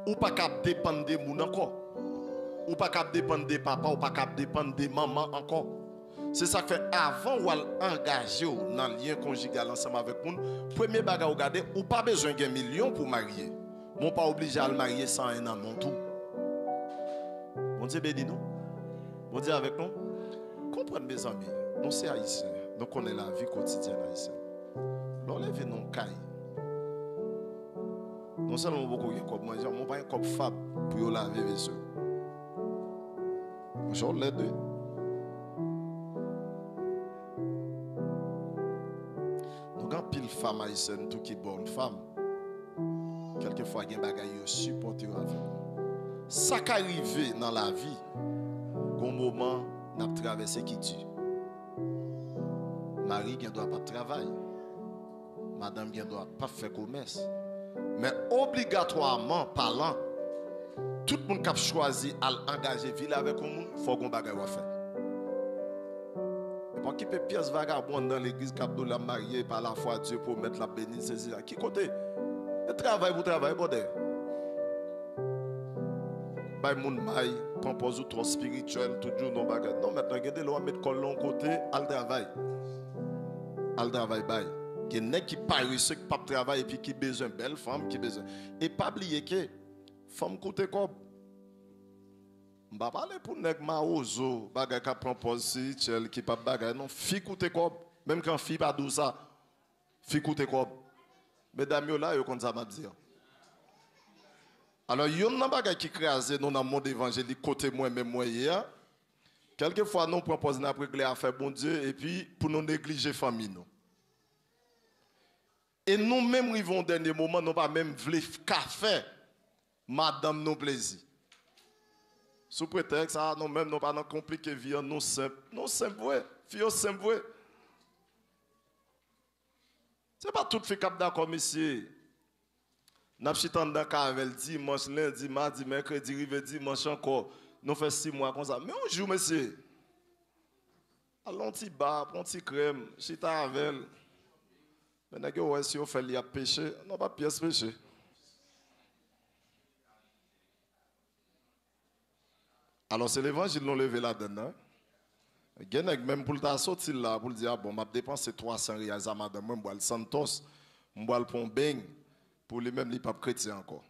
ou pas cap dépendre de moun encore. Ou pas cap dépendre de papa, ou pas cap dépendre de maman encore. C'est ça que fait avant ou engager dans le lien conjugal ensemble avec moun, premier bagage ou garder ou pas besoin de millions pour marier. Mon pas obligé à le marier sans un an mon tout. Bon Dieu béni nous. Bon Dieu avec nous. Comprenez mes amis, nous c'est haïtiens, nous connaissons la vie quotidienne haïtienne. L'enlever nos cailles. Non seulement beaucoup de comme moi, mon pas un cop fab pour laver les yeux. J'en les deux. Nous avons pile femme haïtienne tout qui bonne femme. Quelquefois il y a des bagages supporter avec nous. Ça qui arrive dans la vie, au moment n'a traversé qui tue. Marie qui doit pas travailler. Madame qui doit pas faire commerce. Mais obligatoirement parlant, tout le monde qui a choisi à engager ville avec nous, il faut qu'on bagaille à faire. Et pour qui peut pièce vagabonde dans l'église qui a la mariée par la foi Dieu pour mettre la bénédiction là. Qui côté? Le travail pour travailler, bon d'ailleurs. Bay moun may, compose ou trop spirituel, tout jour non bagaille. Non, maintenant, regardez, on va mettre colon côté, al travail. Al travail, bay. Il y a des qui paressent, qui ne pas travailler et puis qui besoin de belle femme, qui besoin. Et pas oublier que femme coûte quoi? Je ne vais pas parler pour nèg maozo, bagay qui propose spirituel, qui pas bagay non, fille coûte quoi? Même quand fille pas douce ça, fille coûte quoi? Mesdames yo là, yo comme ça m'a dire. Alors yon nan bagay qui crase nous dans le monde évangélique côté moi même moi hier. Quelquefois nous proposons n'a régler affaire bon Dieu et puis pour nous négliger famille nous. Et nous-mêmes, arrivons au dernier moment, nous pas même voulu café, madame, nos plaisirs. Sous prétexte, nous-mêmes, nous pas compliqué vie, nous simple. Nous simple, ouais. Fille simple, ouais. Ce n'est pas tout fait cap d'accord, monsieur. Nous avons dans Cavel dimanche, lundi, mardi, mercredi, rive dimanche encore. Nous faisons 6 mois comme ça. Mais on joue, monsieur. Allons, petit bar, prends petit crème, chita avec. Mais si on fait les péché, non pas pièce péché. Alors c'est l'évangile nous levé là-dedans. Même pour ta sortir là, pour dire, bon, m'a dépensé 300 reais à madame, moi, je bois le Santos, je bois le Pombeng, pour lui-même, il n'est pas chrétien encore.